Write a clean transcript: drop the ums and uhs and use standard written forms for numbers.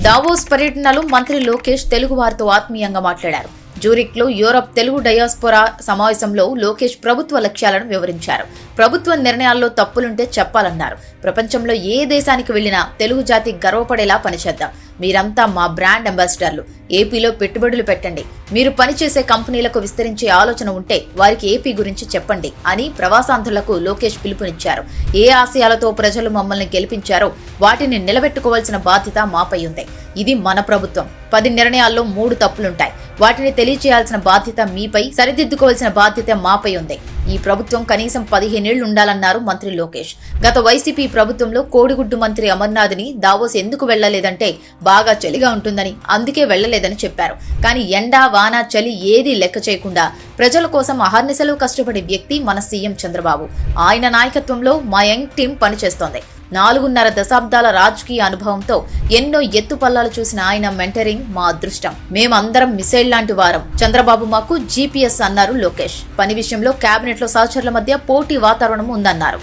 Davos పర్యటనలో మంత్రి లోకేష్ తెలుగు వారితో ఆత్మీయంగా మాట్లాడారు. జూరిక్లో యూరప్ తెలుగు డయాస్పోరా సమావేశంలో లోకేష్ ప్రభుత్వ లక్ష్యాలను వివరించారు. ప్రభుత్వ నిర్ణయాల్లో తప్పులుంటే చెప్పాలన్నారు. ప్రపంచంలో ఏ దేశానికి వెళ్లినా తెలుగు జాతి గర్వపడేలా పనిచేద్దాం. మీరంతా మా బ్రాండ్ అంబాసిడర్లు. ఏపీలో పెట్టుబడులు పెట్టండి. మీరు పనిచేసే కంపెనీలకు విస్తరించే ఆలోచన ఉంటే వారికి ఏపీ గురించి చెప్పండి అని ప్రవాసాంధ్రులకు లోకేష్ పిలుపునిచ్చారు. ఏ ఆశయాలతో ప్రజలు మమ్మల్ని గెలిపించారో వాటిని నిలబెట్టుకోవాల్సిన బాధ్యత మాపై ఉంది. ఇది మన ప్రభుత్వం. 10 నిర్ణయాల్లో 3 తప్పులుంటాయి. వాటిని తెలియచేయాల్సిన బాధ్యత మీపై, సరిదిద్దుకోవాల్సిన బాధ్యత మాపై ఉంది. ఈ ప్రభుత్వం కనీసం 15 ఏళ్లు ఉండాలన్నారు మంత్రి లోకేష్. గత వైసీపీ ప్రభుత్వంలో కోడిగుడ్డు మంత్రి అమర్నాథ్ని దావోస్ ఎందుకు వెళ్లలేదంటే బాగా చలిగా ఉంటుందని, అందుకే వెళ్లలేదని చెప్పారు. కానీ ఎండ, వాన, చలి ఏదీ లెక్క చేయకుండా ప్రజల కోసం అహర్నిశలు కష్టపడే వ్యక్తి మన సీఎం చంద్రబాబు. ఆయన నాయకత్వంలో మా యంగ్ టీం పనిచేస్తోంది. 4.5 దశాబ్దాల రాజకీయ అనుభవంతో ఎన్నో ఎత్తుపల్లాలు చూసిన ఆయన మెంటరింగ్ మా అదృష్టం. మేమందరం మిసైల్ లాంటి వారం. చంద్రబాబు మాకు జీపీఎస్ అన్నారు లోకేష్. పని విషయంలో కేబినెట్ లో సహచరుల మధ్య పోటీ వాతావరణం ఉందన్నారు.